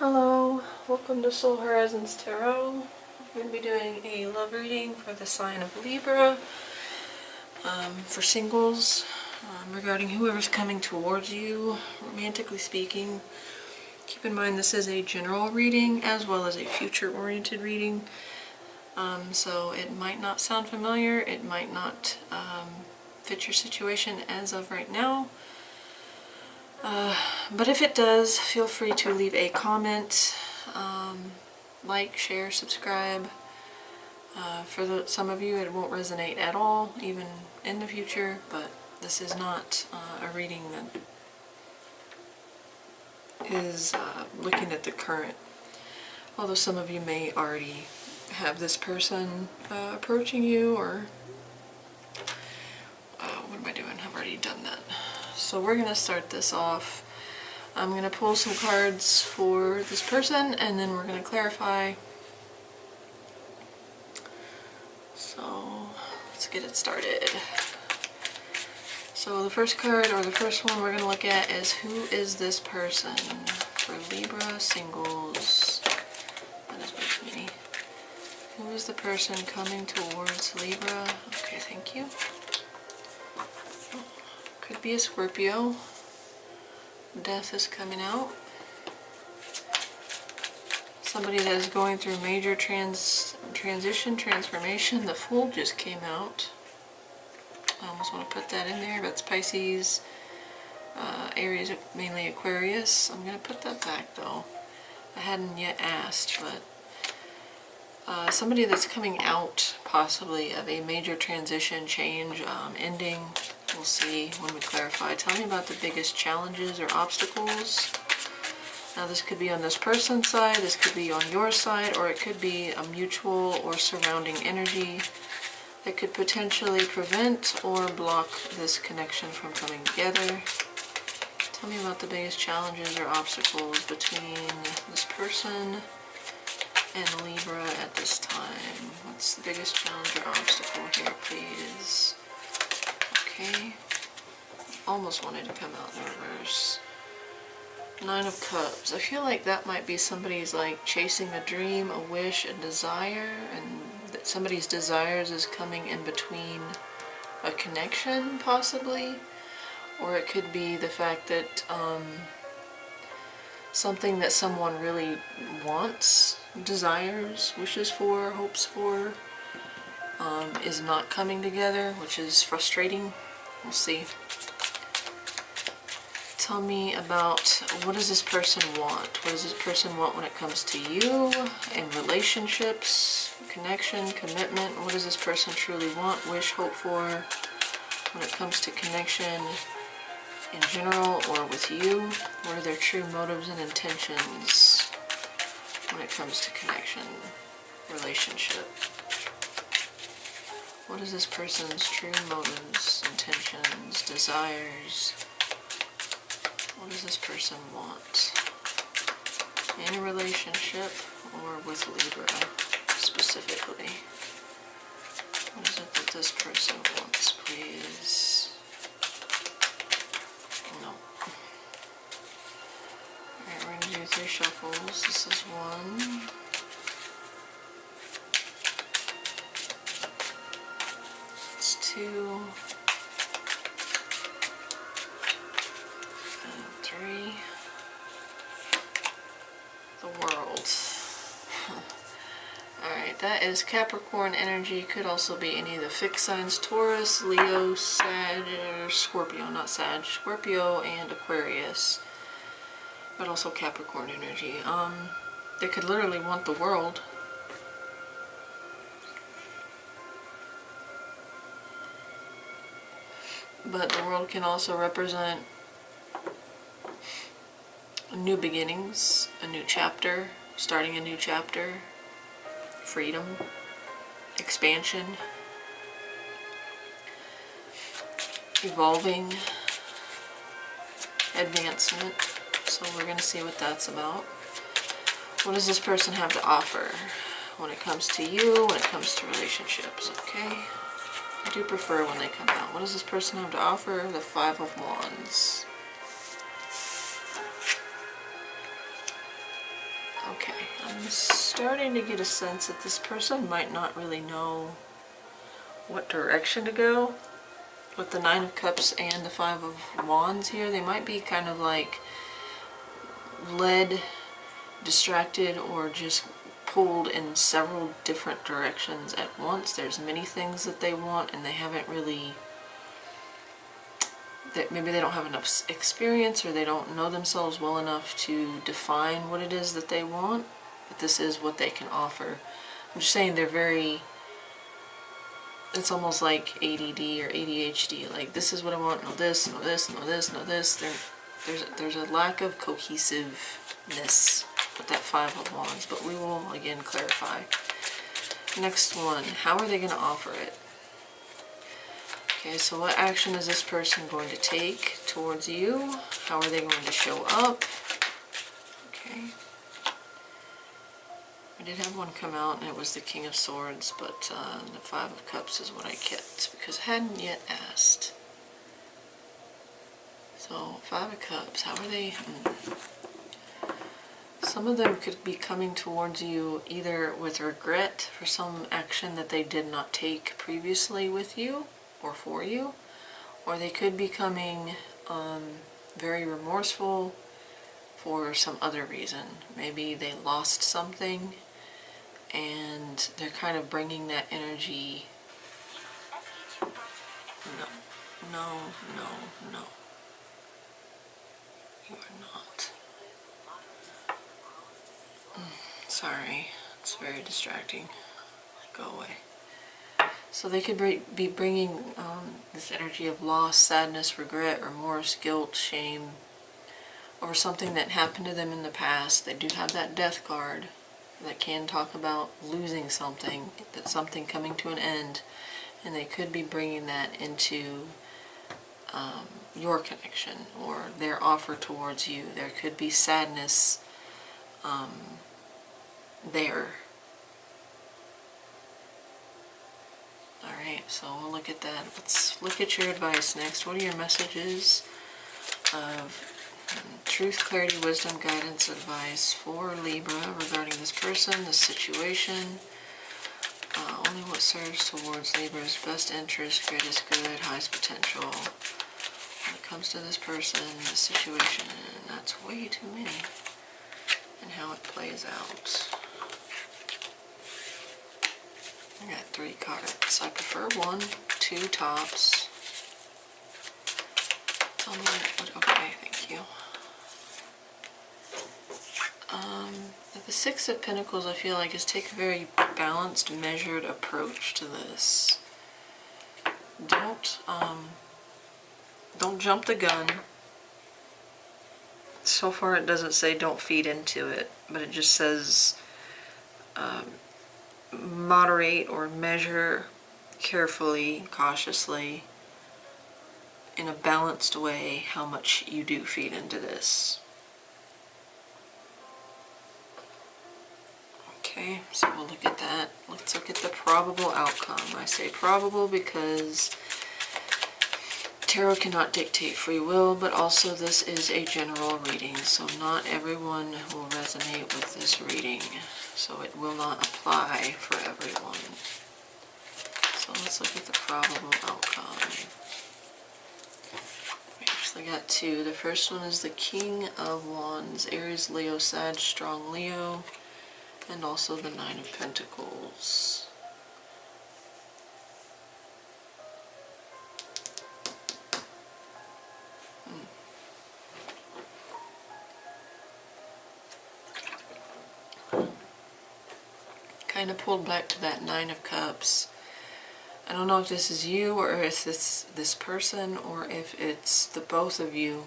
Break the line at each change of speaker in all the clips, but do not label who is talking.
Hello, welcome to Soul Horizons Tarot. I'm going to be doing a love reading for the sign of Libra, for singles, regarding whoever's coming towards you, romantically speaking. Keep in mind this is a general reading as well as a future-oriented reading, so it might not sound familiar, it might not fit your situation as of right now. But if it does, feel free to leave a comment, like, share, subscribe. For some of you it won't resonate at all, even in the future, but this is not a reading that is looking at the current. Although some of you may already have this person approaching you, or what am I doing? I've already done that. So we're going to start this off. I'm going to pull some cards for this person and then we're going to clarify. So let's get it started. So the first card, or the first one we're going to look at, is who is this person for Libra singles? That is with me. Who is the person coming towards Libra? Okay, thank you. Could be a Scorpio. Death is coming out. Somebody that is going through major transition, transformation. The Fool just came out. I almost want to put that in there. That's Pisces, Aries, mainly Aquarius. I'm going to put that back though. I hadn't yet asked, but somebody that's coming out possibly of a major transition, change, ending. We'll see when we clarify. Tell me about the biggest challenges or obstacles. Now this could be on this person's side, this could be on your side, or it could be a mutual or surrounding energy that could potentially prevent or block this connection from coming together. Tell me about the biggest challenges or obstacles between this person and Libra at this time. What's the biggest challenge or obstacle here, please? Okay, almost wanted to come out in reverse. Nine of Cups. I feel like that might be somebody's like chasing a dream, a wish, a desire, and that somebody's desires is coming in between a connection possibly, or it could be the fact that something that someone really wants, desires, wishes for, hopes for, is not coming together, which is frustrating. We'll see. Tell me about, what does this person want? What does this person want when it comes to you, in relationships, connection, commitment? What does this person truly want, wish, hope for when it comes to connection in general or with you? What are their true motives and intentions when it comes to connection, relationship? What is this person's true motives, intentions, desires? What does this person want in a relationship or with Libra specifically? What is it that this person wants, please? No. Alright, we're going to do 3 shuffles. This is 1. It's 2. And 3. The World. Alright, that is Capricorn energy. Could also be any of the fixed signs: Taurus, Leo, Sag, or Scorpio, not Sag, Scorpio and Aquarius. But also Capricorn energy. They could literally want the world. But the world can also represent new beginnings, a new chapter, starting a new chapter, freedom, expansion, evolving, advancement. So we're going to see what that's about. What does this person have to offer when it comes to you, when it comes to relationships? Okay. I do prefer when they come out. What does this person have to offer? The 5 of Wands. Okay, I'm starting to get a sense that this person might not really know what direction to go. With the Nine of Cups and the Five of Wands here, they might be kind of like led, distracted, or just pulled in several different directions at once. There's many things that they want and they haven't really, that maybe they don't have enough experience or they don't know themselves well enough to define what it is that they want, but this is what they can offer. I'm just saying they're very, it's almost like ADD or ADHD, like this is what I want, no this, no this, no this, no this. There's a lack of cohesiveness with that Five of Wands, but we will again clarify. Next one, how are they going to offer it? Okay, so what action is this person going to take towards you? How are they going to show up? Okay. I did have one come out and it was the King of Swords, but the Five of Cups is what I kept because I hadn't yet asked. So, Five of Cups, how are they? Some of them could be coming towards you either with regret for some action that they did not take previously with you or for you, or they could be coming very remorseful for some other reason. Maybe they lost something and they're kind of bringing that energy. No, no, no, no. You are not. Sorry, it's very distracting. Go away. So they could be bringing this energy of loss, sadness, regret, remorse, guilt, shame over something that happened to them in the past. They do have that Death card that can talk about losing something, that something coming to an end, and they could be bringing that into your connection or their offer towards you. There could be sadness there. Alright, so we'll look at that. Let's look at your advice next. What are your messages of truth, clarity, wisdom, guidance, advice for Libra regarding this person, this situation? Only what serves towards Libra's best interest, greatest good, highest potential. When it comes to this person, this situation, that's way too many. And how it plays out. I got 3 cards. I prefer 1, 2 tops. Tell me what, okay, thank you. The Six of Pentacles, I feel like, is take a very balanced, measured approach to this. Don't jump the gun. So far it doesn't say don't feed into it, but it just says moderate or measure carefully, cautiously, in a balanced way how much you do feed into this. Okay, so we'll look at that. Let's look at the probable outcome. I say probable because tarot cannot dictate free will, but also this is a general reading, so not everyone will resonate with this reading. So it will not apply for everyone. So let's look at the probable outcome. We actually got 2. The first one is the King of Wands, Aries, Leo, Sag, strong Leo, and also the Nine of Pentacles. Kind of pulled back to that Nine of Cups. I don't know if this is you or if it's this person or if it's the both of you.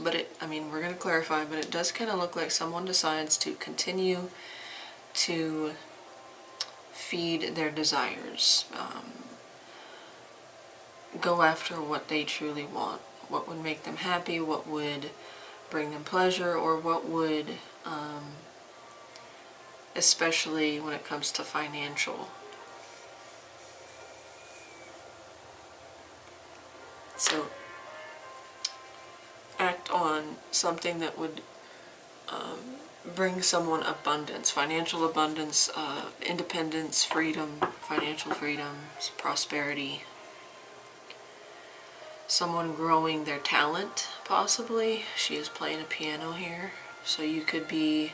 But I mean, we're going to clarify, but it does kind of look like someone decides to continue to feed their desires. Go after what they truly want. What would make them happy, what would bring them pleasure, or what would, especially when it comes to financial. So, act on something that would bring someone abundance, financial abundance, independence, freedom, financial freedom, prosperity. Someone growing their talent, possibly. She is playing a piano here. So you could be,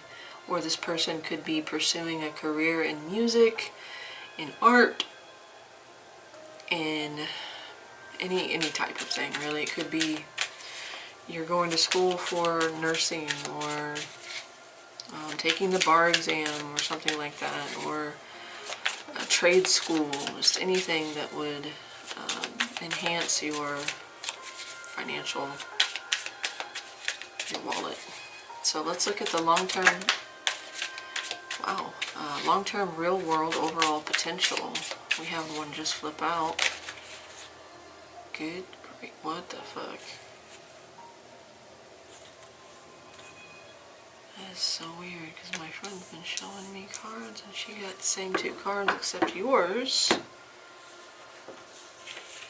or this person could be pursuing a career in music, in art, in any type of thing, really. It could be you're going to school for nursing, or taking the bar exam or something like that, or a trade school, just anything that would enhance your financial, your wallet. So let's look at the long-term, wow, long-term real world overall potential. We have one just flip out. Good, great, what the fuck? That is so weird, because my friend's been showing me cards and she got the same two cards except yours.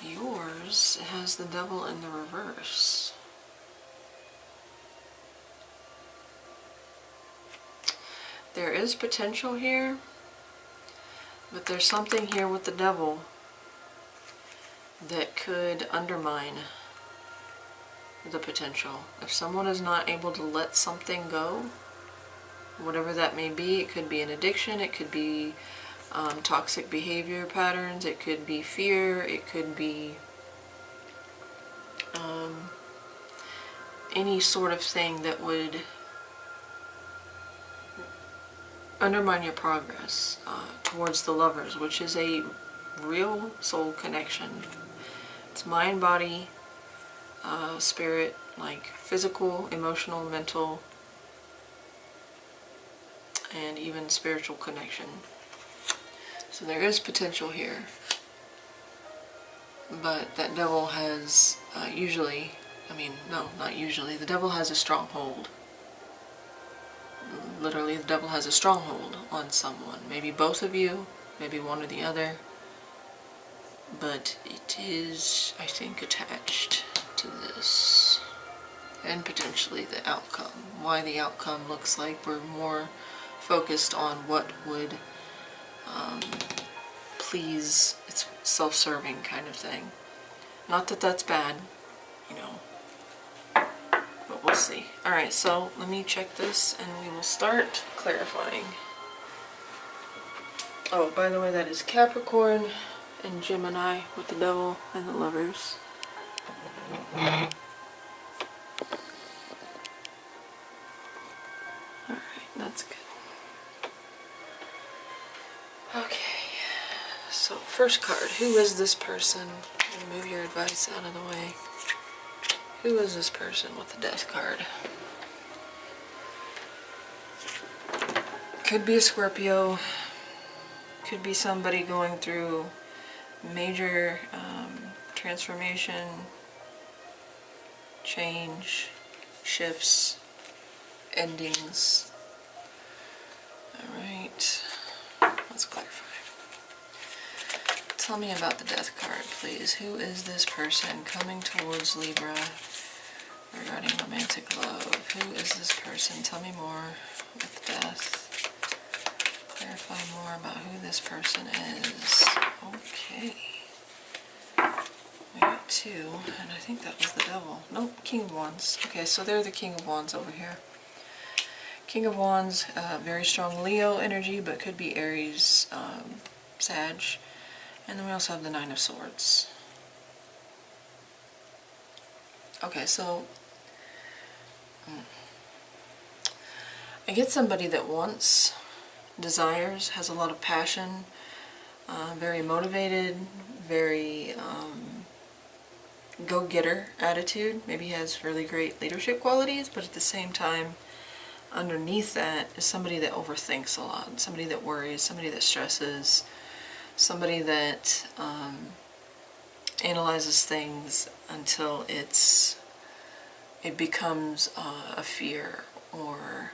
Yours has the devil in the reverse. There is potential here, but there's something here with the devil that could undermine the potential. If someone is not able to let something go, whatever that may be, it could be an addiction, it could be toxic behavior patterns, it could be fear, it could be any sort of thing that would undermine your progress towards the lovers, which is a real soul connection. It's mind, body, spirit, like physical, emotional, mental, and even spiritual connection. So there is potential here, but that devil has usually, I mean, no, not usually, the devil has a stronghold. Literally, the devil has a stronghold on someone. Maybe both of you, maybe one or the other, but it is, I think, attached to this, and potentially the outcome. Why the outcome looks like we're more focused on what would please, it's self-serving kind of thing. Not that that's bad, you know, but we'll see. Alright, so let me check this and we will start clarifying. Oh, by the way, that is Capricorn and Gemini with the devil and the lovers. Alright, that's good. Okay, so first card, who is this person? Move your advice out of the way. Who is this person with the death card? Could be a Scorpio, could be somebody going through major transformation, change, shifts, endings. Alright, let's clarify. Tell me about the death card, please. Who is this person coming towards Libra regarding romantic love? Who is this person? Tell me more with death. Clarify more about who this person is. Okay. We got two, and I think that was the devil. Nope, King of Wands. Okay, so they're the King of Wands over here. King of Wands, very strong Leo energy, but could be Aries, Sag. And then we also have the Nine of Swords. Okay, so I get somebody that wants, desires, has a lot of passion, very motivated, very go-getter attitude. Maybe has really great leadership qualities, but at the same time, underneath that is somebody that overthinks a lot, somebody that worries, somebody that stresses, somebody that analyzes things until it becomes a fear, or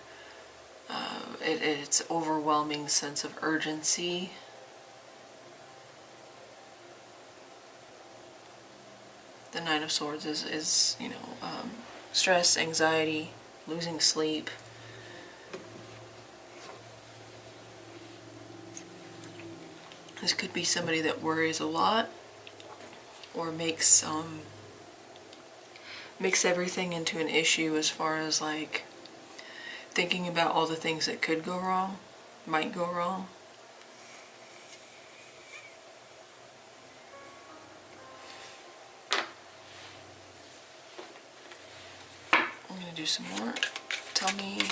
it's overwhelming sense of urgency. The Nine of Swords is you know, stress, anxiety, losing sleep, This could be somebody that worries a lot, or makes everything into an issue as far as like thinking about all the things that could go wrong, might go wrong. I'm going to do some more. Tell me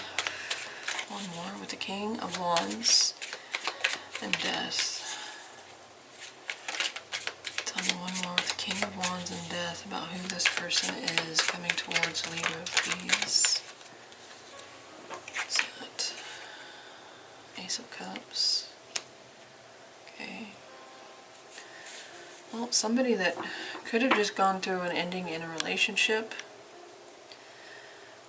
one more with the King of Wands and Death. Tell me one more with the King of Wands and Death about who this person is coming towards Libra, please. What's that? Ace of Cups. Okay. Well, somebody that could have just gone through an ending in a relationship.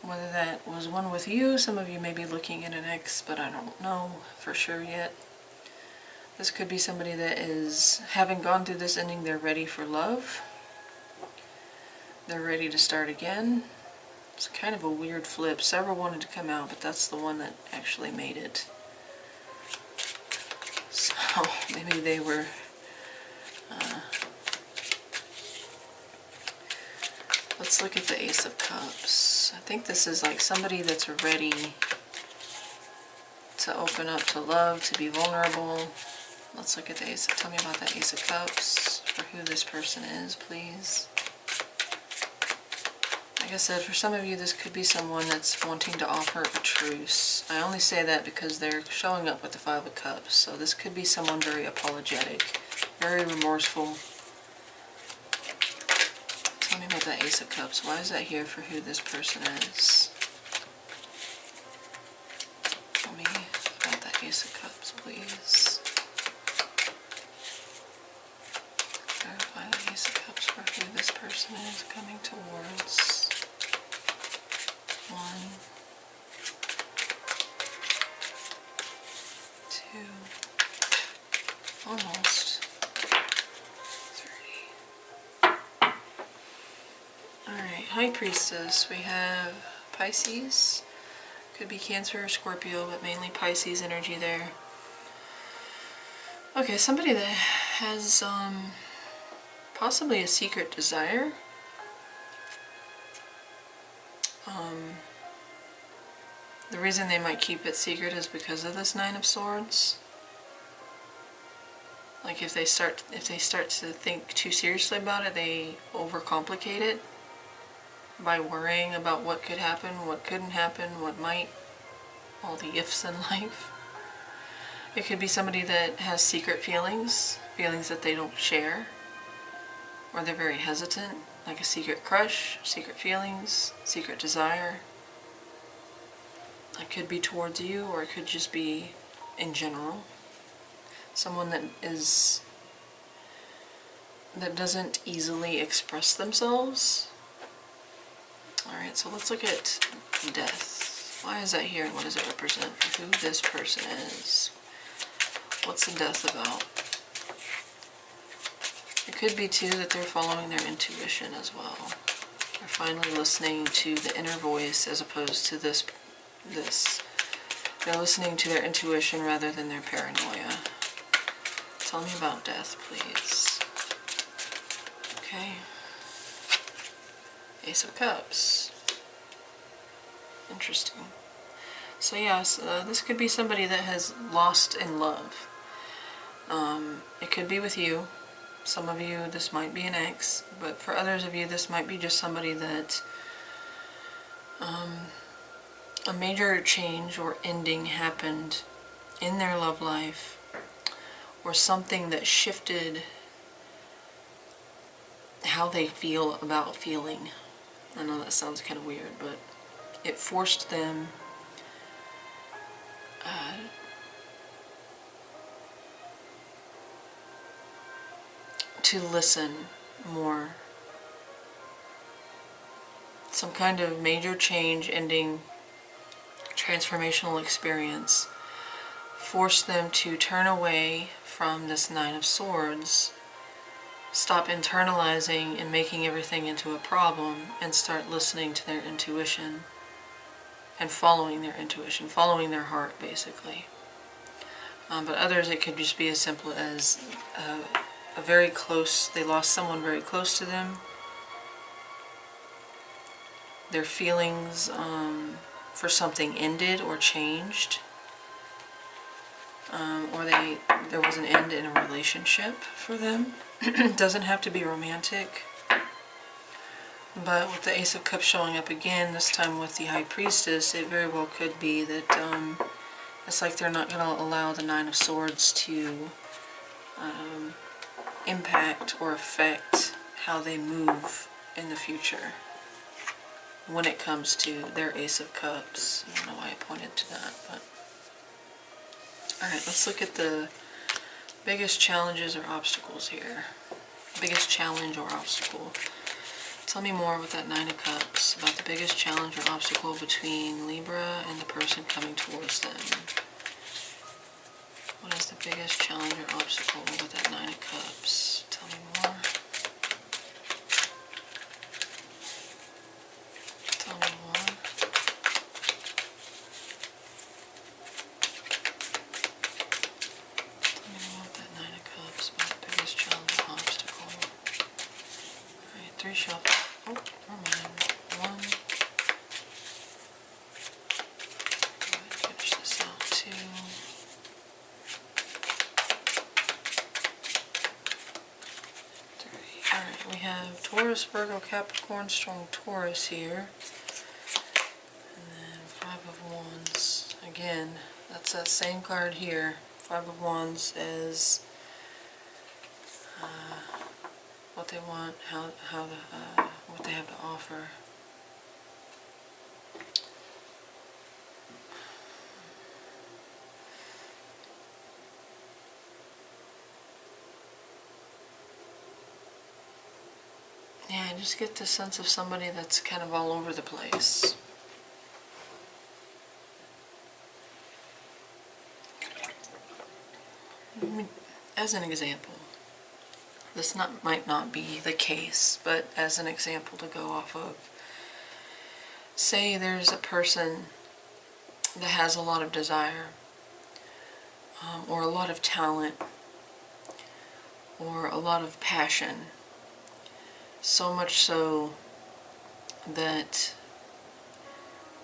Whether that was one with you, some of you may be looking at an ex, but I don't know for sure yet. This could be somebody that is, having gone through this ending, they're ready for love. They're ready to start again. It's kind of a weird flip. Several wanted to come out, but that's the one that actually made it. So maybe they were let's look at the Ace of Cups. I think this is like somebody that's ready to open up to love, to be vulnerable. Let's look at the Ace. Tell me about the Ace of Cups for who this person is, please. Like I said, for some of you, this could be someone that's wanting to offer a truce. I only say that because they're showing up with the Five of Cups. So this could be someone very apologetic, very remorseful. Tell me about that Ace of Cups. Why is that here for who this person is? Tell me about that Ace of Cups, please. Clarify the Ace of Cups for who this person is coming towards. 1, 2, almost 3. Alright, High Priestess. We have Pisces. Could be Cancer or Scorpio, but mainly Pisces energy there. Okay, somebody that has possibly a secret desire. The reason they might keep it secret is because of this Nine of Swords. Like if they start to think too seriously about it, they overcomplicate it by worrying about what could happen, what couldn't happen, what might, all the ifs in life. It could be somebody that has secret feelings that they don't share, or they're very hesitant, like a secret crush, secret feelings, secret desire. It could be towards you, or it could just be in general. Someone that doesn't easily express themselves. Alright, so let's look at Death. Why is that here, and what does it represent for who this person is? What's the Death about? It could be too that they're following their intuition as well. They're finally listening to the inner voice as opposed to this. They're listening to their intuition rather than their paranoia. Tell me about Death, please. Okay. Ace of Cups. Interesting. So yes, this could be somebody that has lost in love. It could be with you. Some of you, this might be an ex, but for others of you, this might be just somebody that a major change or ending happened in their love life, or something that shifted how they feel about feeling. I know that sounds kind of weird, but it forced them to listen more. Some kind of major change, ending, transformational experience forced them to turn away from this Nine of Swords, stop internalizing and making everything into a problem, and start listening to their intuition and following their intuition, following their heart, basically. But others, it could just be as simple as a very close, they lost someone very close to them. Their feelings for something ended or changed. Or there was an end in a relationship for them. It doesn't have to be romantic. But with the Ace of Cups showing up again, this time with the High Priestess, it very well could be that it's like they're not going to allow the Nine of Swords to impact or affect how they move in the future when it comes to their Ace of Cups. I don't know why I pointed to that, but... Alright, let's look at the biggest challenges or obstacles here. Biggest challenge or obstacle. Tell me more with that Nine of Cups about the biggest challenge or obstacle between Libra and the person coming towards them. What is the biggest challenge or obstacle with that Nine of Cups? Tell me more. Tell me more. Tell me more about that Nine of Cups, about the biggest challenge or obstacle. Alright, 3 shuffles. Oh, never mind. 1. Go ahead and finish this out. 2. Alright, we have Taurus, Virgo, Capricorn, strong Taurus here. And then 5 of Wands. Again, that's that same card here. 5 of Wands as what they want, what they have to offer. Yeah, I just get the sense of somebody that's kind of all over the place. As an example, this might not be the case, but as an example to go off of, say there's a person that has a lot of desire, or a lot of talent, or a lot of passion, so much so that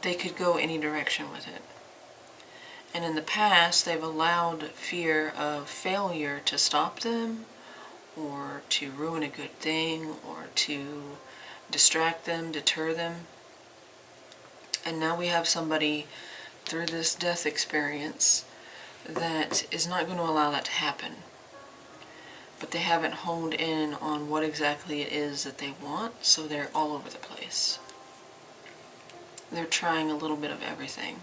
they could go any direction with it. And in the past, they've allowed fear of failure to stop them, or to ruin a good thing, or to distract them, deter them. And now we have somebody through this death experience that is not going to allow that to happen. But they haven't honed in on what exactly it is that they want, so they're all over the place. They're trying a little bit of everything.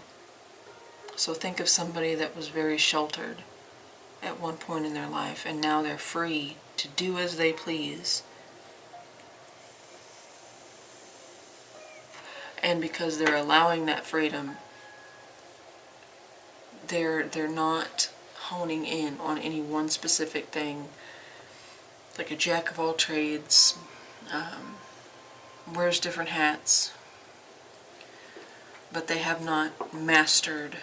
So think of somebody that was very sheltered at one point in their life, and now they're free to do as they please. And because they're allowing that freedom, they're not honing in on any one specific thing, like a jack of all trades, wears different hats, but they have not mastered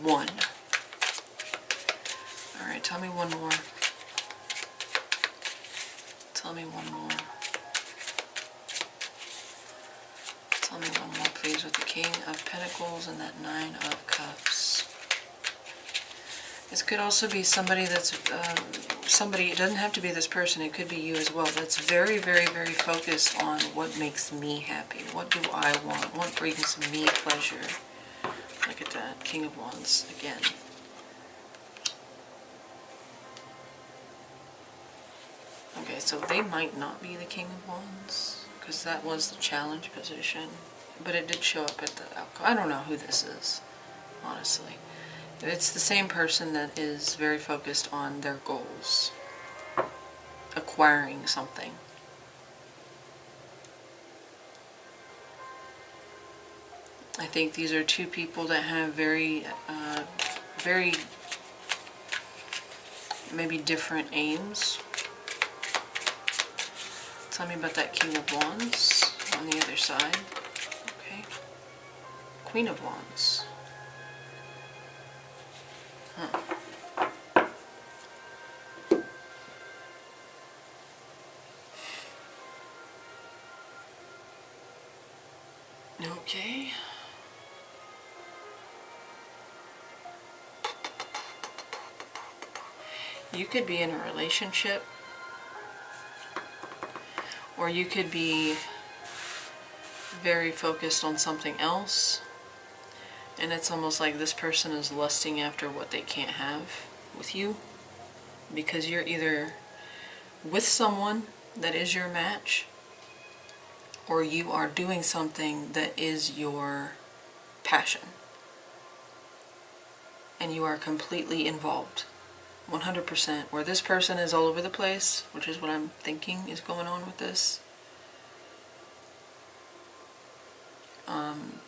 one. Alright, tell me one more. Tell me one more. Tell me one more, please, with the King of Pentacles and that Nine of Cups. This could also be somebody that's, it doesn't have to be this person, it could be you as well, that's very, very, very focused on what makes me happy. What do I want? What brings me pleasure? Look at that, King of Wands again. Okay, so they might not be the King of Wands, because that was the challenge position, but it did show up at the outcome. I don't know who this is, honestly. It's the same person that is very focused on their goals, acquiring something. I think these are two people that have very maybe different aims. Tell me about that King of Wands on the other side. Okay. Queen of Wands. Okay. You could be in a relationship, or you could be very focused on something else, and it's almost like this person is lusting after what they can't have with you, because you're either with someone that is your match, or you are doing something that is your passion, and you are completely involved 100%, where this person is all over the place, which is what I'm thinking is going on with this.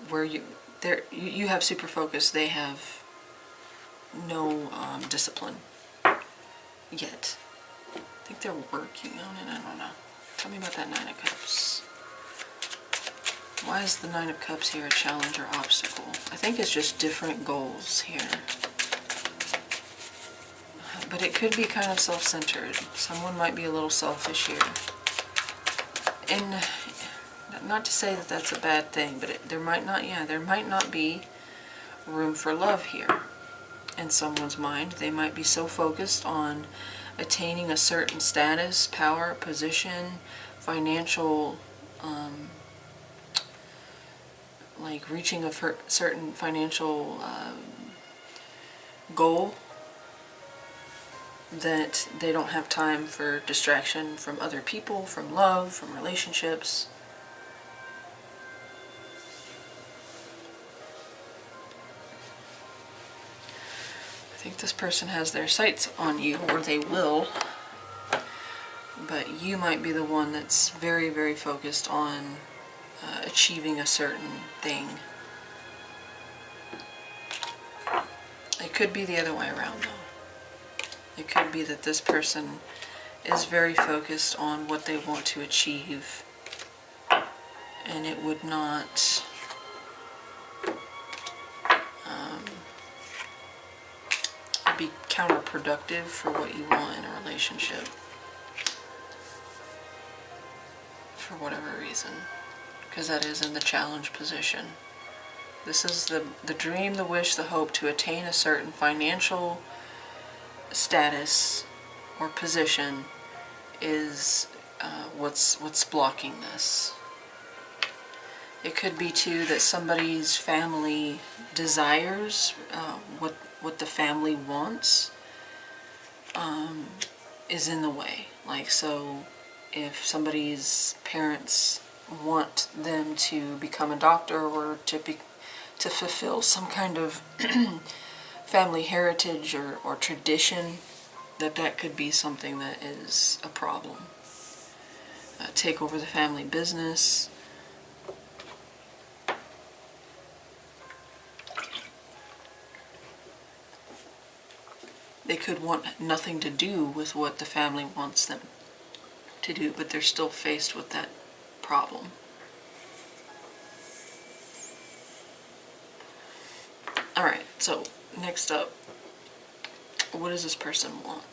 Where you have super focus, they have no discipline yet. I think they're working on it, I don't know. Tell me about that Nine of Cups. Why is the Nine of Cups here a challenge or obstacle? I think it's just different goals here. But it could be kind of self-centered. Someone might be a little selfish here. And not to say that that's a bad thing, but there might not be room for love here in someone's mind. They might be so focused on attaining a certain status, power, position, financial, like reaching a certain financial goal, that they don't have time for distraction from other people, from love, from relationships. I think this person has their sights on you, or they will, but you might be the one that's very, very focused on achieving a certain thing. It could be the other way around, though. It could be that this person is very focused on what they want to achieve, and it would not be counterproductive for what you want in a relationship, for whatever reason, because that is in the challenge position. This is the dream, the wish, the hope to attain a certain financial status or position is what's blocking this. It could be too that somebody's family desires what the family wants is in the way. Like, so if somebody's parents want them to become a doctor, or to fulfill some kind of family heritage or tradition, that could be something that is a problem. Take over the family business. They could want nothing to do with what the family wants them to do, but they're still faced with that problem. Alright, so next up, what does this person want?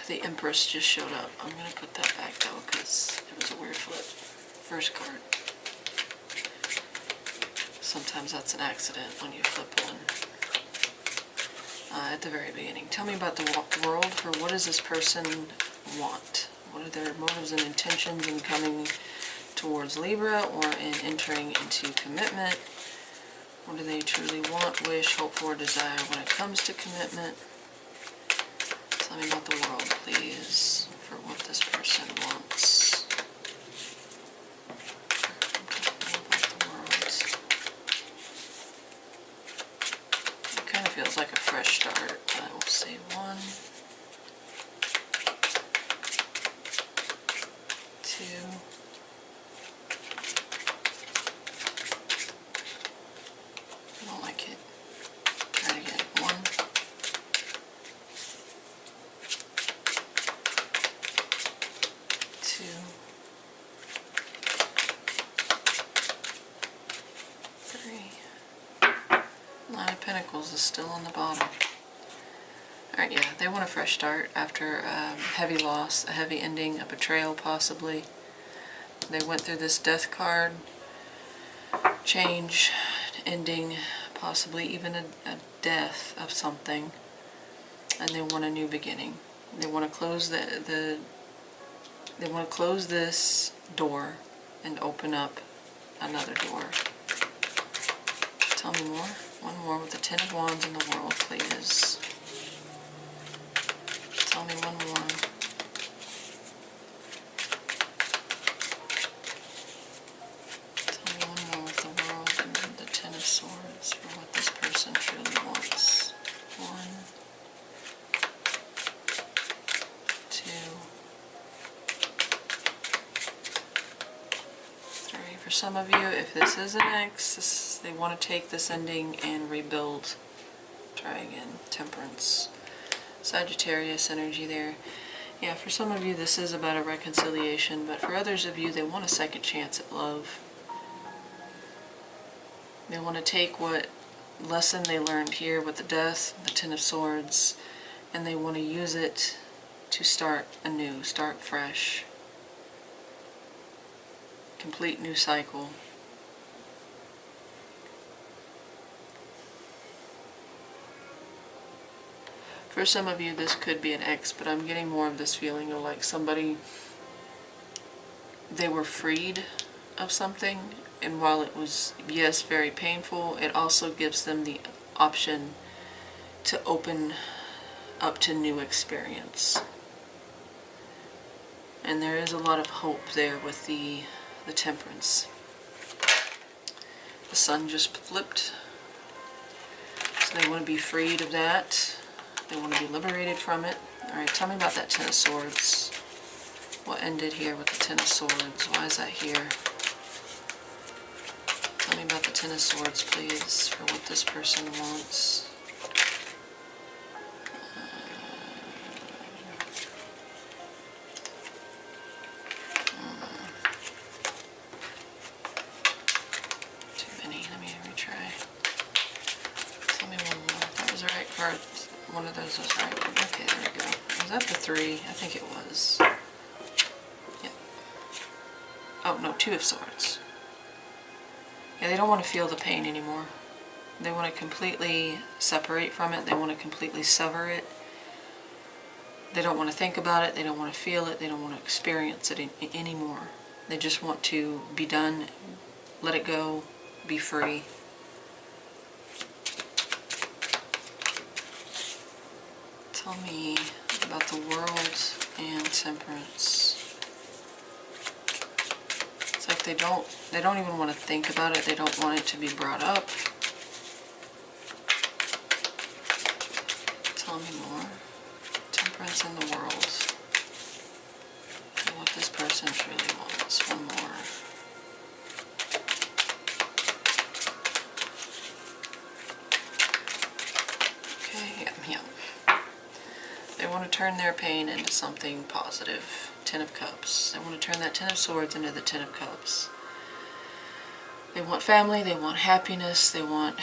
The Empress just showed up. I'm going to put that back though, because it was a weird flip. First card. Sometimes that's an accident when you flip one. At the very beginning. Tell me about the world. For what does this person want? What are their motives and intentions in coming towards Libra, or in entering into commitment? What do they truly want, wish, hope for, desire when it comes to commitment? Tell me about the world, please, for what this person wants. Feels like a fresh start. I will say 1, 2, I don't like it. Try it again. 1, 2, 3, Nine of Pentacles is still on the bottom. Alright, yeah, they want a fresh start after a heavy loss, a heavy ending, a betrayal possibly. They went through this death card, change, ending, possibly even a death of something, and they want a new beginning. They want to close they want to close this door and open up another door. Tell me more. One more with the Ten of Wands in the World, please. Tell me one more. Tell me one more with the World and the Ten of Swords for what this person truly wants. 1, 2, 3. For some of you, if this is an ex, they want to take this ending and rebuild. Try again. Temperance. Sagittarius energy there. Yeah, for some of you this is about a reconciliation, but for others of you they want a second chance at love. They want to take what lesson they learned here with the Death, the Ten of Swords, and they want to use it to start anew, start fresh. Complete new cycle. For some of you, this could be an ex, but I'm getting more of this feeling of like somebody, they were freed of something, and while it was, yes, very painful, it also gives them the option to open up to new experience. And there is a lot of hope there with the Temperance. The Sun just flipped, so they want to be freed of that. They want to be liberated from it. Alright, tell me about that Ten of Swords. What ended here with the Ten of Swords? Why is that here? Tell me about the Ten of Swords, please, for what this person wants. Too many. Let me retry. Tell me one more. That was the right card. One of those was right. Okay, there we go. Was that the 3? I think it was. Yep. Oh, no, 2 of Swords. Yeah, they don't want to feel the pain anymore. They want to completely separate from it. They want to completely sever it. They don't want to think about it. They don't want to feel it. They don't want to experience it anymore. They just want to be done, let it go, be free. Tell me about the World and Temperance. It's like they don't even want to think about it. They don't want it to be brought up. Tell me more. Temperance in the World. And what this person truly wants. One more. Okay, yeah. They want to turn their pain into something positive. Ten of Cups. They want to turn that Ten of Swords into the Ten of Cups. They want family, they want happiness, they want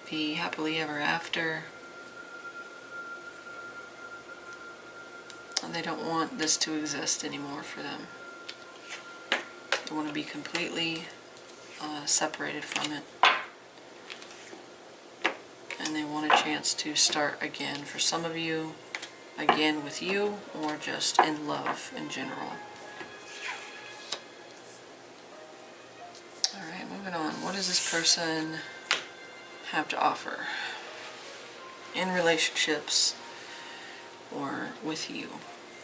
the happily ever after. And they don't want this to exist anymore for them. They want to be completely separated from it. And they want a chance to start again. For some of you, again with you, or just in love in general. Alright, moving on. What does this person have to offer? In relationships or with you?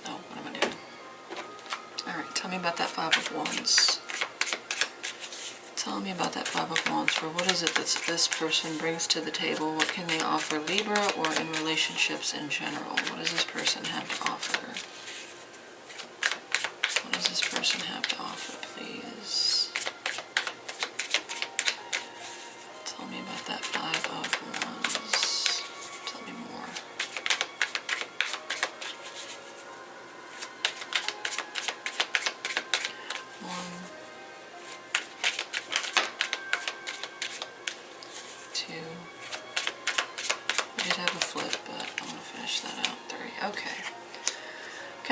Oh, what am I doing? Alright, tell me about that Five of Wands. Tell me about that Five of Wands. For what is it that this person brings to the table? What can they offer Libra or in relationships in general? What does this person have to offer? What does this person have to offer, please? Tell me about that Five of Wands. Tell me more.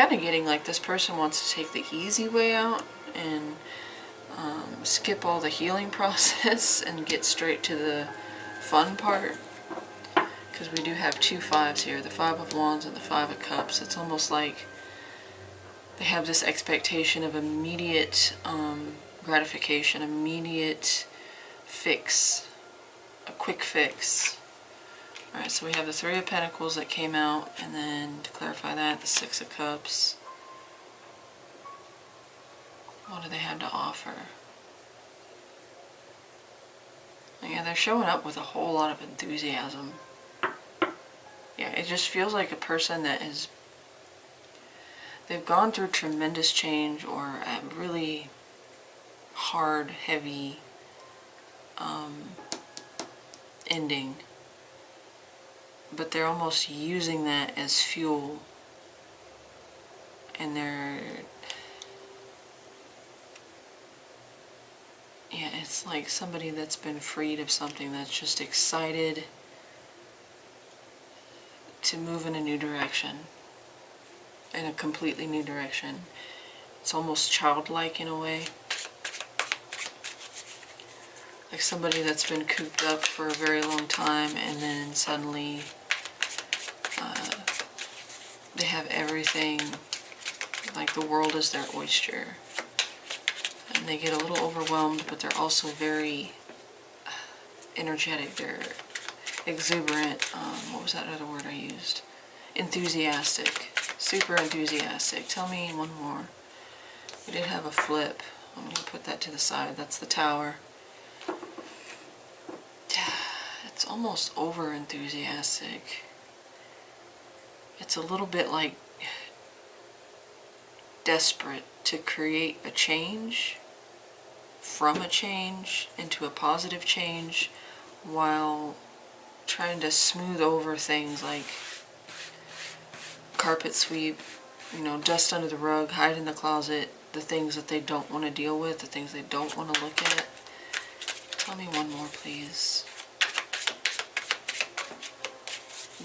kind of getting like this person wants to take the easy way out and skip all the healing process and get straight to the fun part. Because we do have two fives here, the Five of Wands and the Five of Cups. It's almost like they have this expectation of immediate gratification, immediate fix, a quick fix. Alright, so we have the Three of Pentacles that came out, and then to clarify that, the Six of Cups. What do they have to offer? Yeah, they're showing up with a whole lot of enthusiasm. Yeah, it just feels like a person that is, they've gone through tremendous change or a really hard, heavy ending. But they're almost using that as fuel. And they're, yeah, it's like somebody that's been freed of something that's just excited to move in a new direction, in a completely new direction. It's almost childlike in a way. Like somebody that's been cooped up for a very long time and then suddenly they have everything, like the world is their oyster. And they get a little overwhelmed, but they're also very energetic. They're exuberant. What was that other word I used? Enthusiastic. Super enthusiastic. Tell me one more. We did have a flip. I'm going to put that to the side. That's the Tower. It's almost over enthusiastic. It's a little bit like desperate to create a change from a change into a positive change while trying to smooth over things like carpet sweep, you know, dust under the rug, hide in the closet, the things that they don't want to deal with, the things they don't want to look at. Tell me one more, please.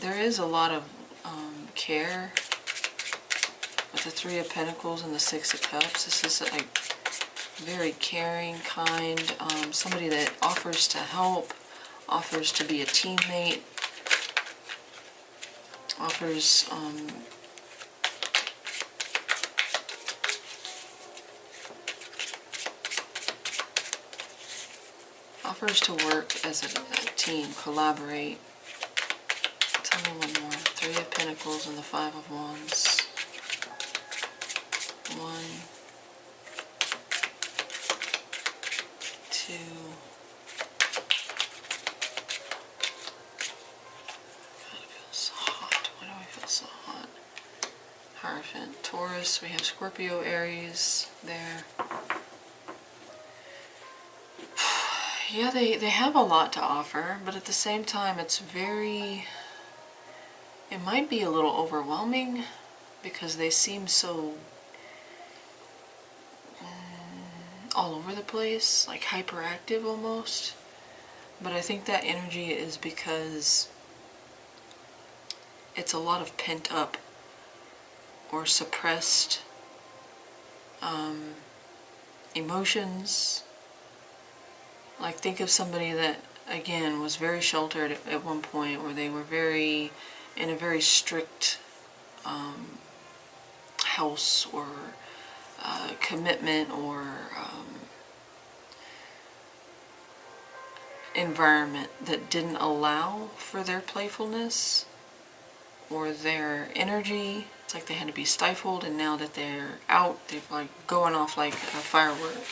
There is a lot of care with the Three of Pentacles and the Six of Cups. This is like very caring, kind, somebody that offers to help, offers to be a teammate, offers offers to work as a team, collaborate. Tell me one more. Three of Pentacles and the Five of Wands. 1, 2. God, it feels so hot. Why do I feel so hot? Hierophant. Taurus. We have Scorpio, Aries there. Yeah, they have a lot to offer, but at the same time it's very, it might be a little overwhelming because they seem so all over the place, like hyperactive almost. But I think that energy is because it's a lot of pent up or suppressed emotions. Like think of somebody that, again, was very sheltered at one point, where they were very, in a very strict house or commitment or environment that didn't allow for their playfulness or their energy. It's like they had to be stifled, and now that they're out, they're like going off like a firework.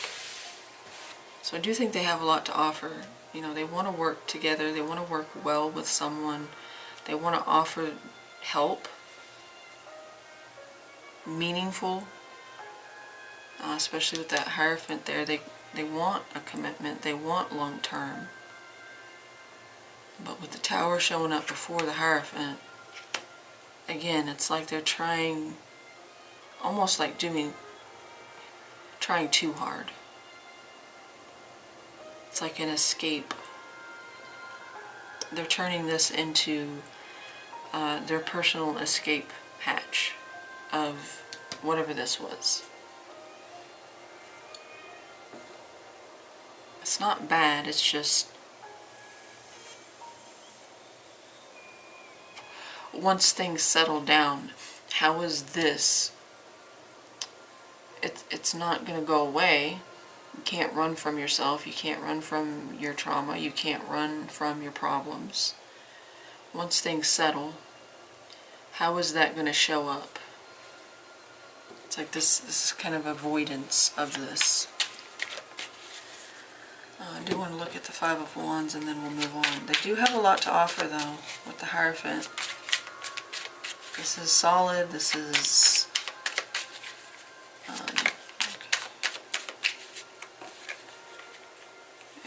So I do think they have a lot to offer. You know, they want to work together, they want to work well with someone, they want to offer help, meaningful, especially with that Hierophant there. They want a commitment, they want long term. But with the Tower showing up before the Hierophant, again, it's like they're trying, almost like trying too hard. It's like an escape. They're turning this into their personal escape hatch of whatever this was. It's not bad, it's just once things settle down, how is this? It's not going to go away. You can't run from yourself, you can't run from your trauma, you can't run from your problems. Once things settle, how is that going to show up? It's like this is kind of avoidance of this. I do want to look at the Five of Wands and then we'll move on. They do have a lot to offer though with the Hierophant. This is solid, this is okay.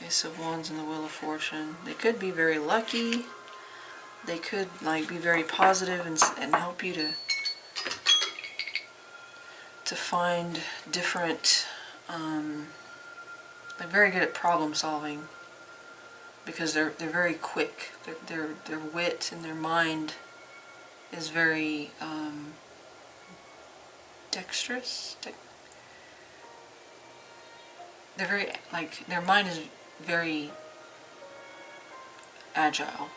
Ace of Wands and the Wheel of Fortune. They could be very lucky. They could like be very positive and help you to find different they're very good at problem solving because they're very quick. Their wit and their mind is very dexterous. They're very like their mind is very agile.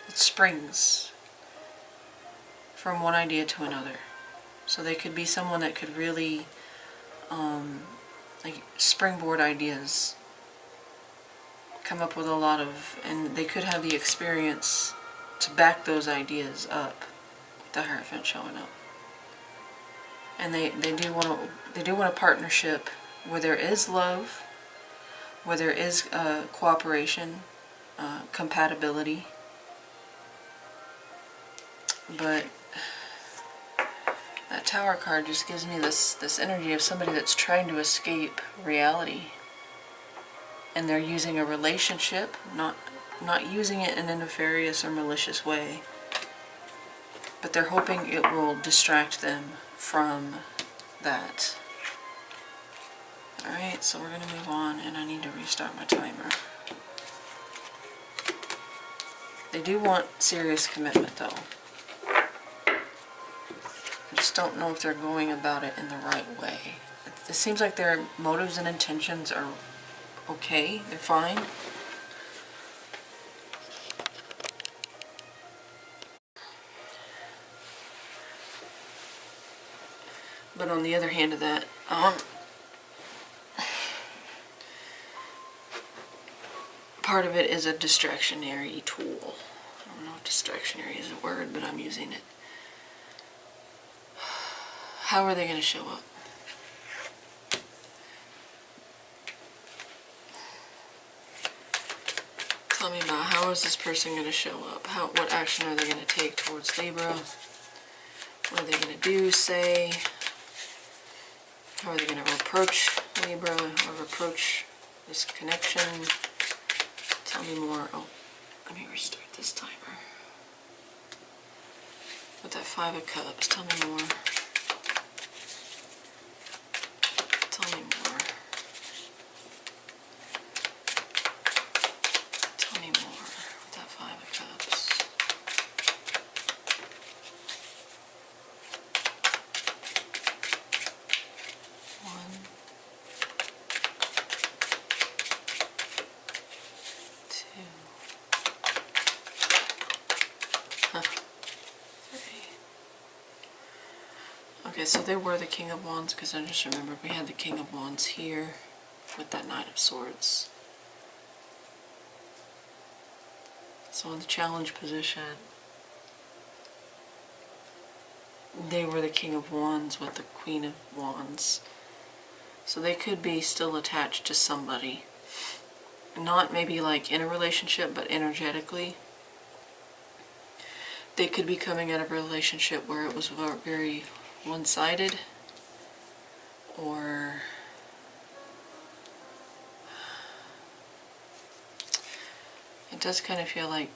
It springs from one idea to another. So they could be someone that could really like springboard ideas, come up with a lot of, and they could have the experience to back those ideas up with the Hierophant showing up. And they do want a partnership where there is love, where there is cooperation, compatibility. But that Tower card just gives me this energy of somebody that's trying to escape reality. And they're using a relationship, not using it in a nefarious or malicious way. But they're hoping it will distract them from that. Alright, so we're going to move on, and I need to restart my timer. They do want serious commitment though. I just don't know if they're going about it in the right way. It seems like their motives and intentions are okay, they're fine. But on the other hand of that, part of it is a distractionary tool. I don't know if distractionary is a word, but I'm using it. How are they going to show up? Tell me about how is this person going to show up? What action are they going to take towards Libra? What are they going to do, say? How are they going to approach Libra or approach this connection? Tell me more. Oh, let me restart this timer. With that Five of Cups, tell me more. Tell me more. Tell me more with that Five of Cups. One, two, three. Okay, so they were the King of Wands, because I just remembered we had the King of Wands here with that Knight of Swords. So in the challenge position, they were the King of Wands with the Queen of Wands. So they could be still attached to somebody. Not maybe like in a relationship, but energetically. They could be coming out of a relationship where it was very one-sided, or it does kind of feel like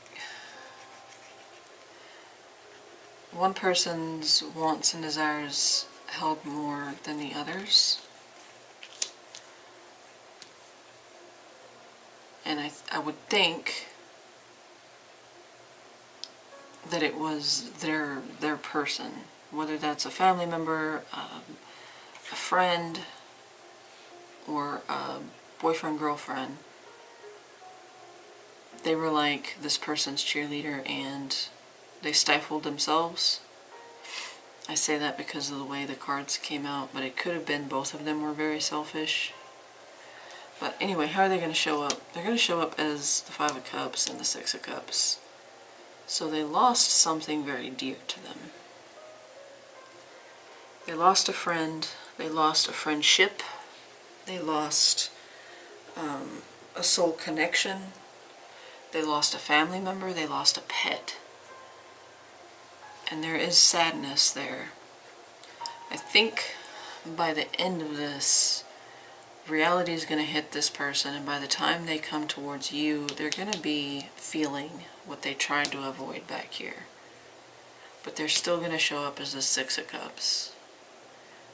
one person's wants and desires held more than the others. And I would think that it was their person whether that's a family member, a friend, or a boyfriend, girlfriend. They were like this person's cheerleader and they stifled themselves. I say that because of the way the cards came out, but it could have been both of them were very selfish. But anyway, how are they going to show up? They're going to show up as the Five of Cups and the Six of Cups. So they lost something very dear to them. They lost a friend, they lost a friendship, they lost a soul connection, they lost a family member, they lost a pet. And there is sadness there. I think by the end of this, reality is going to hit this person, and by the time they come towards you, they're going to be feeling what they tried to avoid back here. But they're still going to show up as the Six of Cups.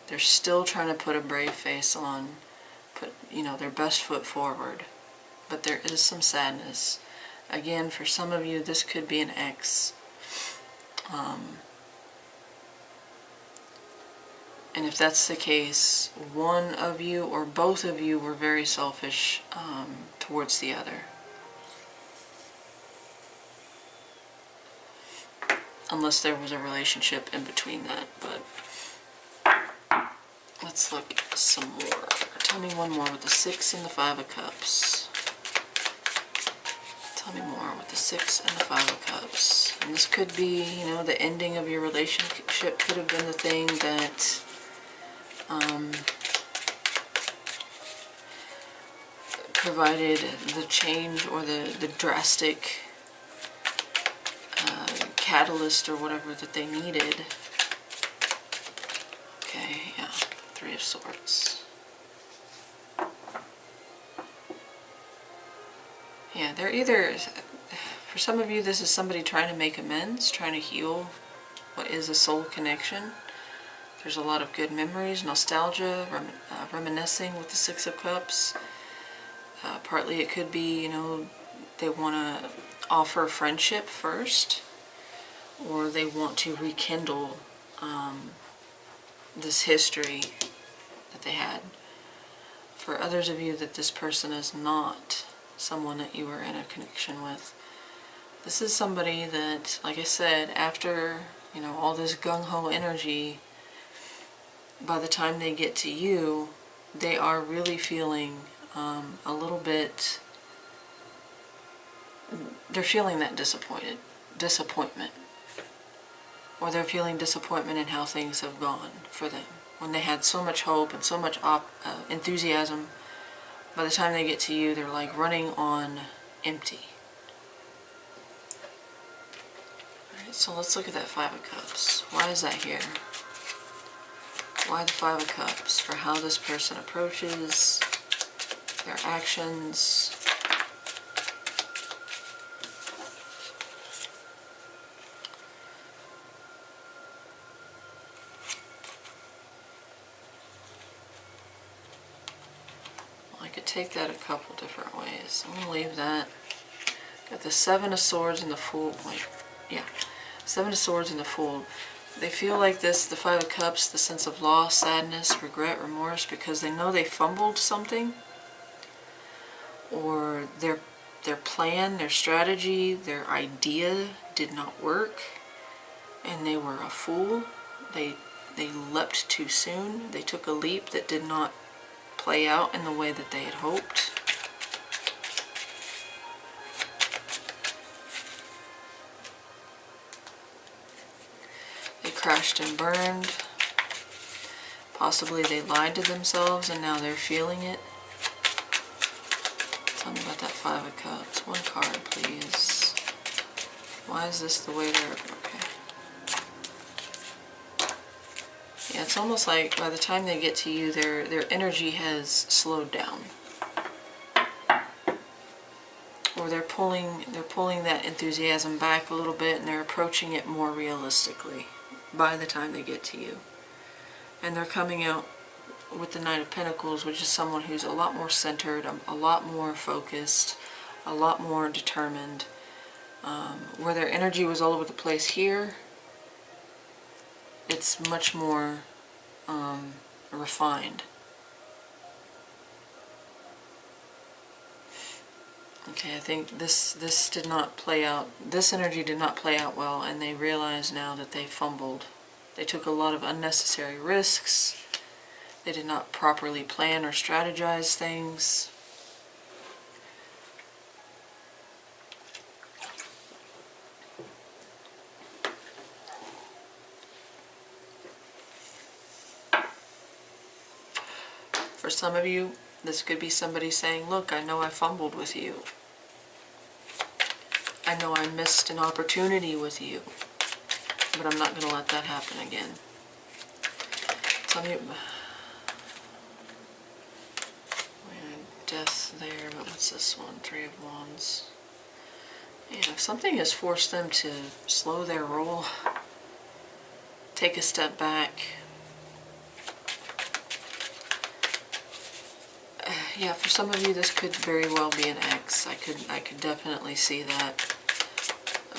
They're still trying to put a brave face on, put, you know, their best foot forward. But there is some sadness. Again, for some of you, this could be an ex. And if that's the case, one of you or both of you were very selfish towards the other. Unless there was a relationship in between that, but let's look some more. Tell me one more with the Six and the Five of Cups. Tell me more with the Six and the Five of Cups. And this could be, you know, the ending of your relationship could have been the thing that provided the change or the drastic catalyst or whatever that they needed. Okay, yeah, Three of Swords. Yeah, they're either, for some of you, this is somebody trying to make amends, trying to heal what is a soul connection. There's a lot of good memories, nostalgia, reminiscing with the Six of Cups. Partly it could be, you know, they want to offer friendship first, or they want to rekindle this history that they had. For others of you that this person is not someone that you were in a connection with. This is somebody that, like I said, after, you know, all this gung-ho energy, by the time they get to you, they are really feeling a little bit, they're feeling that disappointment. Or they're feeling disappointment in how things have gone for them. When they had so much hope and so much enthusiasm, by the time they get to you, they're like running on empty. Alright, so let's look at that Five of Cups. Why is that here? Why the Five of Cups? For how this person approaches their actions. Well, I could take that a couple different ways. I'm going to leave that. Got the Seven of Swords and the Fool. Wait, yeah. Seven of Swords and the Fool. They feel like this, the Five of Cups, the sense of loss, sadness, regret, remorse, because they know they fumbled something. Or their plan, their strategy, their idea did not work. And they were a fool. They leapt too soon. They took a leap that did not play out in the way that they had hoped. They crashed and burned. Possibly they lied to themselves and now they're feeling it. Tell me about that Five of Cups. One card, please. Why is this the way they're... Okay. Yeah, it's almost like by the time they get to you, their energy has slowed down. Or they're pulling that enthusiasm back a little bit and they're approaching it more realistically by the time they get to you. And they're coming out with the Knight of Pentacles, which is someone who's a lot more centered, a lot more focused, a lot more determined. Where their energy was all over the place here, it's much more refined. Okay, I think this did not play out, this energy did not play out well, and they realize now that they fumbled. They took a lot of unnecessary risks. They did not properly plan or strategize things. For some of you, this could be somebody saying, look, I know I fumbled with you. I know I missed an opportunity with you, but I'm not going to let that happen again. Tell me, death there, but what's this one? Three of Wands. Yeah, something has forced them to slow their roll, take a step back. Yeah, for some of you, this could very well be an ex. I could definitely see that.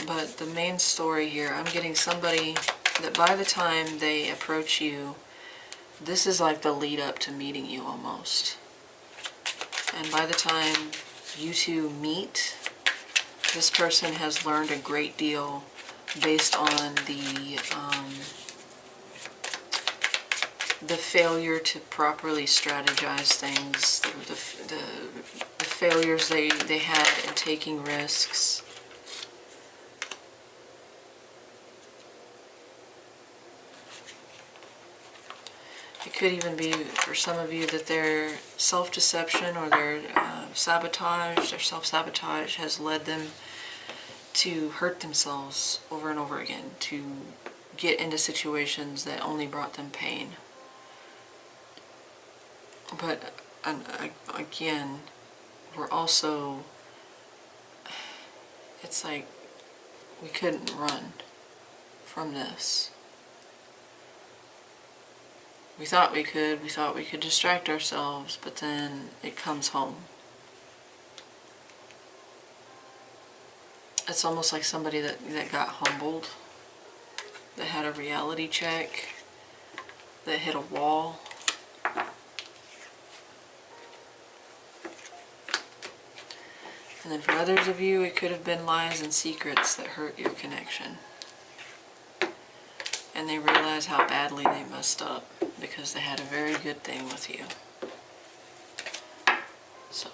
But the main story here, I'm getting somebody that by the time they approach you, this is like the lead up to meeting you almost. And by the time you two meet, this person has learned a great deal based on the failure to properly strategize things, the failures they had in taking risks. It could even be, for some of you, that their self-deception or their sabotage, their self-sabotage has led them to hurt themselves over and over again, to get into situations that only brought them pain. But again, we're also, it's like we couldn't run from this. We thought we could distract ourselves, but then it comes home. It's almost like somebody that got humbled, that had a reality check, that hit a wall. And then for others of you, it could have been lies and secrets that hurt your connection. And they realize how badly they messed up because they had a very good thing with you. So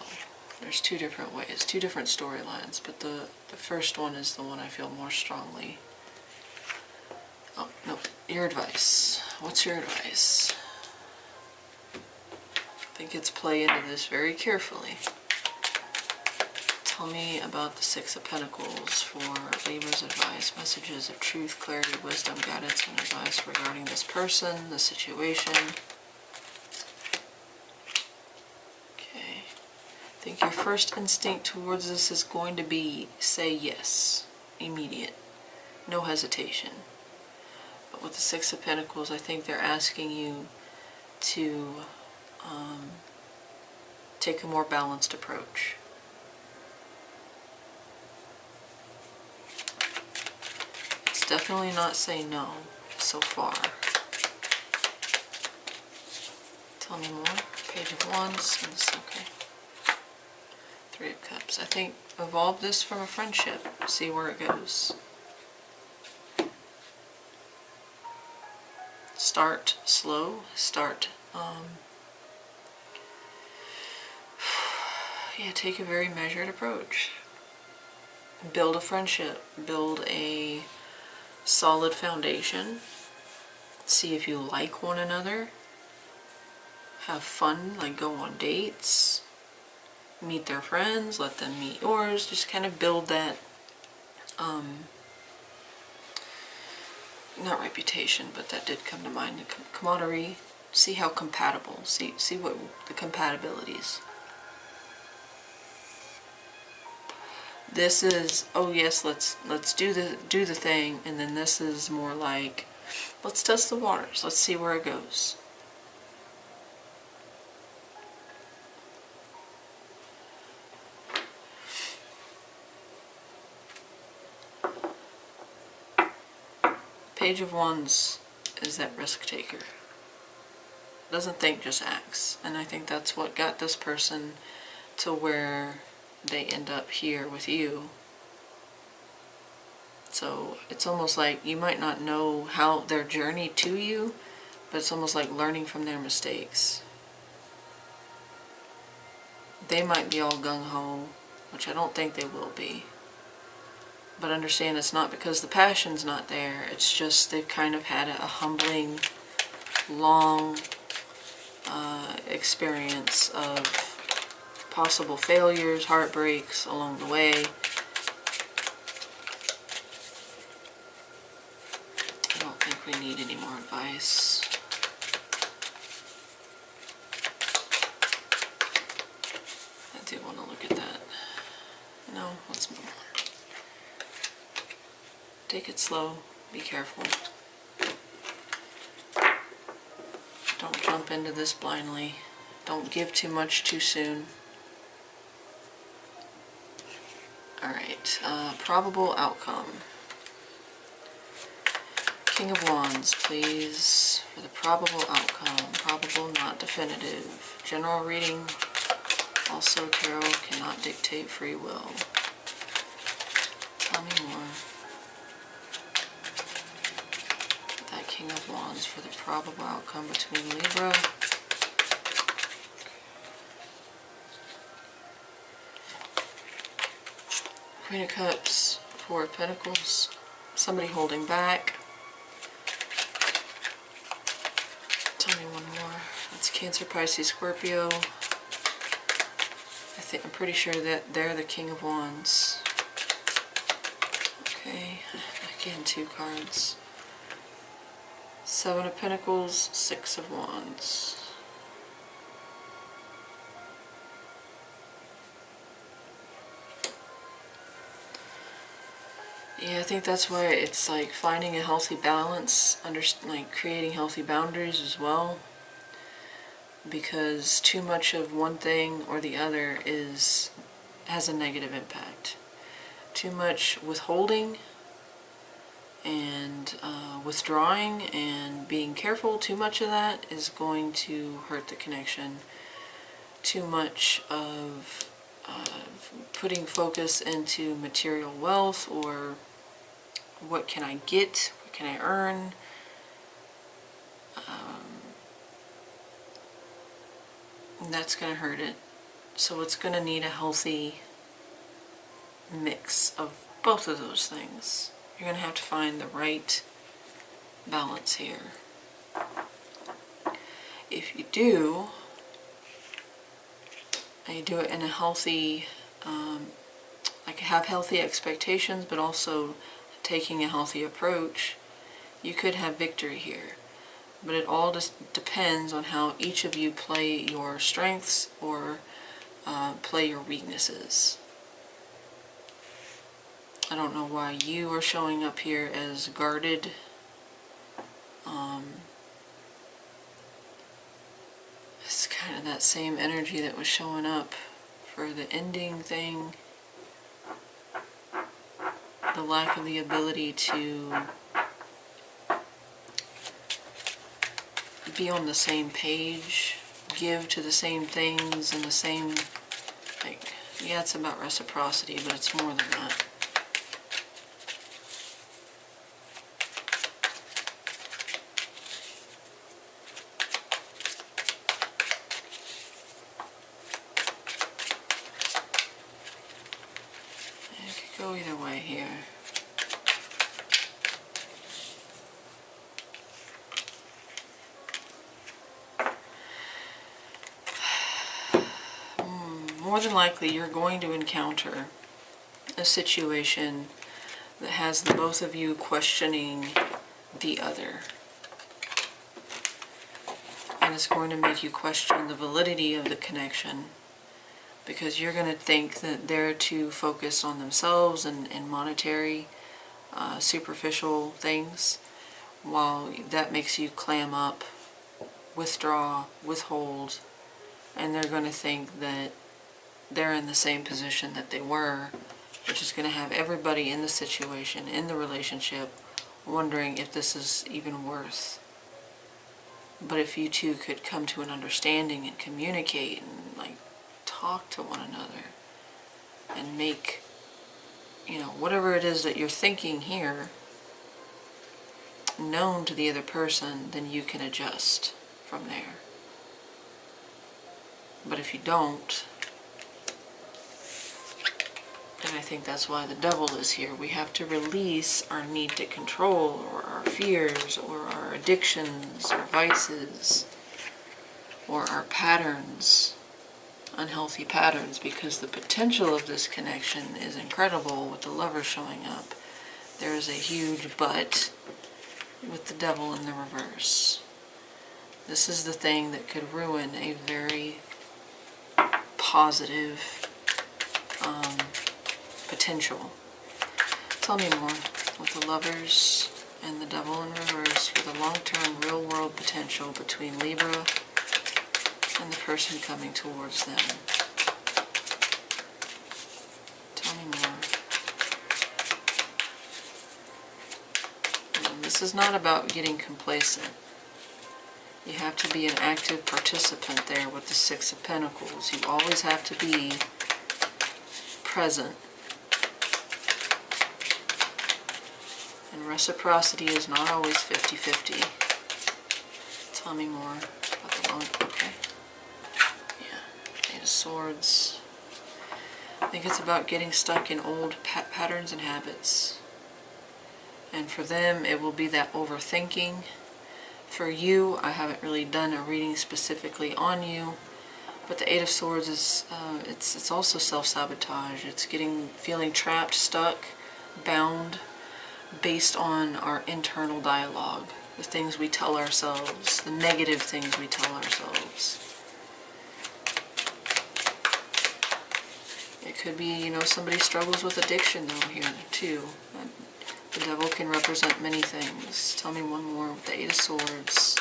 there's two different ways, two different storylines, but the first one is the one I feel more strongly. Oh, no, your advice. What's your advice? I think it's play into this very carefully. Tell me about the Six of Pentacles for Libra's advice, messages of truth, clarity, wisdom, guidance, and advice regarding this person, the situation. Okay. I think your first instinct towards this is going to be say yes, immediate, no hesitation. But with the Six of Pentacles, I think they're asking you to take a more balanced approach. Definitely not say no so far. Tell me more. Page of Wands. Okay. Three of Cups. I think evolve this from a friendship. See where it goes. Start slow. Start. Yeah, take a very measured approach. Build a friendship. Build a solid foundation. See if you like one another. Have fun, like go on dates. Meet their friends, let them meet yours. Just kind of build that, not reputation, but that did come to mind. Camaraderie. See how compatible. See what the compatibilities. This is, oh yes, let's do the thing, and then this is more like, let's test the waters. Let's see where it goes. Page of Wands is that risk taker. Doesn't think, just acts. And I think that's what got this person to where they end up here with you. So it's almost like you might not know how their journey to you, but it's almost like learning from their mistakes. They might be all gung-ho, which I don't think they will be. But understand it's not because the passion's not there, it's just they've kind of had a humbling, long experience of possible failures, heartbreaks along the way. I don't think we need any more advice. I do want to look at that. No, let's move on. Take it slow. Be careful. Don't jump into this blindly. Don't give too much too soon. Alright, probable outcome. King of Wands, please, for the probable outcome. Probable, not definitive. General reading. Also, tarot cannot dictate free will. Tell me more. That King of Wands for the probable outcome between Libra. Queen of Cups, Four of Pentacles. Somebody holding back. Tell me one more. That's Cancer, Pisces, Scorpio. I'm pretty sure that they're the King of Wands. Okay, again, 2 cards. 7 of Pentacles, 6 of Wands. Yeah, I think that's why it's like finding a healthy balance, like creating healthy boundaries as well. Because too much of one thing or the other has a negative impact. Too much withholding and withdrawing and being careful, too much of that is going to hurt the connection. Too much of putting focus into material wealth or what can I get, what can I earn, that's going to hurt it. So it's going to need a healthy mix of both of those things. You're going to have to find the right balance here. If you do, and you do it in a healthy, like have healthy expectations, but also taking a healthy approach, you could have victory here. But it all just depends on how each of you play your strengths or play your weaknesses. I don't know why you are showing up here as guarded. It's kind of that same energy that was showing up for the ending thing. The lack of the ability to be on the same page, give to the same things and the same, like, yeah, it's about reciprocity, but it's more than that. It could go either way here. More than likely, you're going to encounter a situation that has the both of you questioning the other. And it's going to make you question the validity of the connection, because you're going to think that they're too focused on themselves and monetary, superficial things, while that makes you clam up, withdraw, withhold, and they're going to think that they're in the same position that they were, which is going to have everybody in the situation, in the relationship, wondering if this is even worth But if you two could come to an understanding and communicate and like talk to one another and make, you know, whatever it is that you're thinking here known to the other person, then you can adjust from there. But if you don't, and I think that's why the devil is here, we have to release our need to control, or our fears, or our addictions, or vices, or our patterns, unhealthy patterns, because the potential of this connection is incredible with the Lover showing up. There is a huge but with the devil in the reverse. This is the thing that could ruin a very positive potential. Tell me more with the Lovers and the devil in reverse for the long-term real-world potential between Libra and the person coming towards them. Tell me more. And this is not about getting complacent. You have to be an active participant there with the Six of Pentacles. You always have to be present. And reciprocity is not always 50-50. Tell me more about the long... Okay. Yeah. Eight of Swords. I think it's about getting stuck in old patterns and habits. And for them, it will be that overthinking. For you, I haven't really done a reading specifically on you, but the Eight of Swords is, it's also self-sabotage. It's feeling trapped, stuck, bound, based on our internal dialogue, the things we tell ourselves, the negative things we tell ourselves. It could be, you know, somebody struggles with addiction though here too. The devil can represent many things. Tell me one more with the Eight of Swords.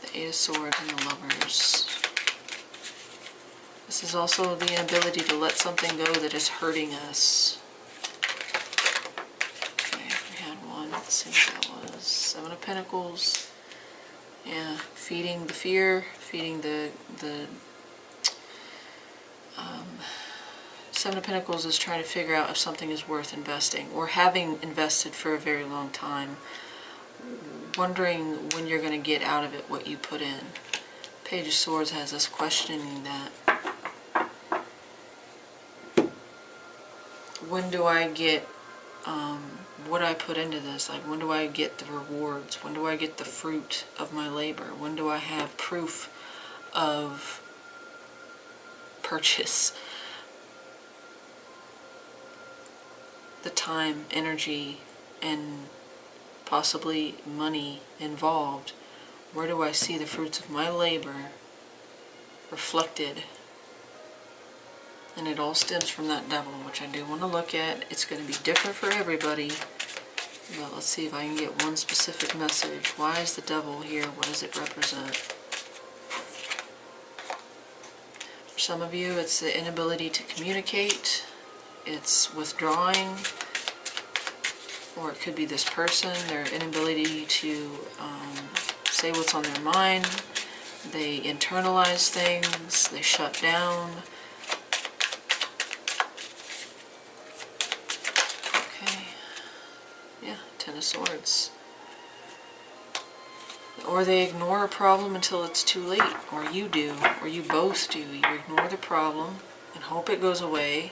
The Eight of Swords and the Lovers. This is also the inability to let something go that is hurting us. Okay, we had one. Let's see what that was. Seven of Pentacles. Yeah, feeding the fear, feeding the Seven of Pentacles is trying to figure out if something is worth investing, or having invested for a very long time, wondering when you're going to get out of it what you put in. Page of Swords has us questioning that. When do I get what I put into this? Like, when do I get the rewards? When do I get the fruit of my labor? When do I have proof of purchase? The time, energy, and possibly money involved. Where do I see the fruits of my labor reflected? And it all stems from that devil, which I do want to look at. It's going to be different for everybody, but let's see if I can get one specific message. Why is the devil here? What does it represent? For some of you, it's the inability to communicate. It's withdrawing, or it could be this person, their inability to say what's on their mind. They internalize things, they shut down. Okay, yeah, Ten of Swords. Or they ignore a problem until it's too late, or you do, or you both do. You ignore the problem and hope it goes away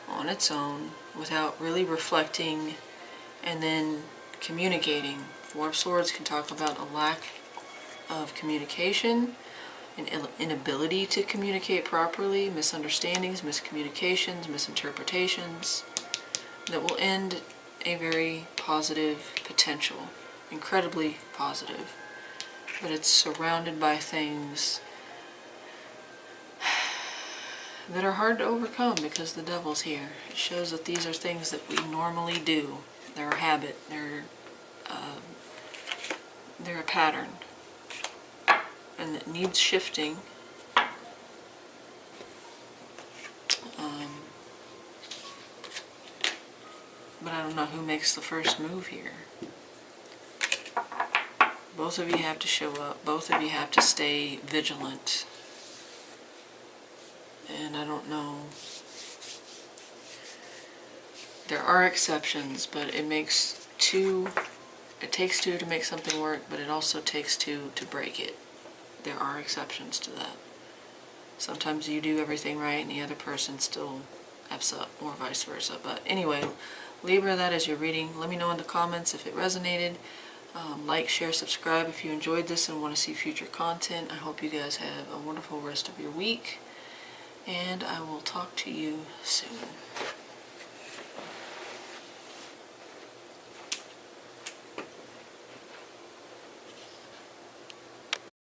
on its own without really reflecting and then communicating. Four of Swords can talk about a lack of communication, an inability to communicate properly, misunderstandings, miscommunications, misinterpretations that will end a very positive potential, incredibly positive, but it's surrounded by things that are hard to overcome because the devil's here. It shows that these are things that we normally do. They're a habit. They're a pattern, and it needs shifting. But I don't know who makes the first move here. Both of you have to show up. Both of you have to stay vigilant. And I don't know. There are exceptions, but it takes two to make something work, but it also takes two to break it. There are exceptions to that. Sometimes you do everything right and the other person still F's up, or vice versa. But anyway, Libra, that is your reading. Let me know in the comments if it resonated. Like, share, subscribe if you enjoyed this and want to see future content. I hope you guys have a wonderful rest of your week, and I will talk to you soon.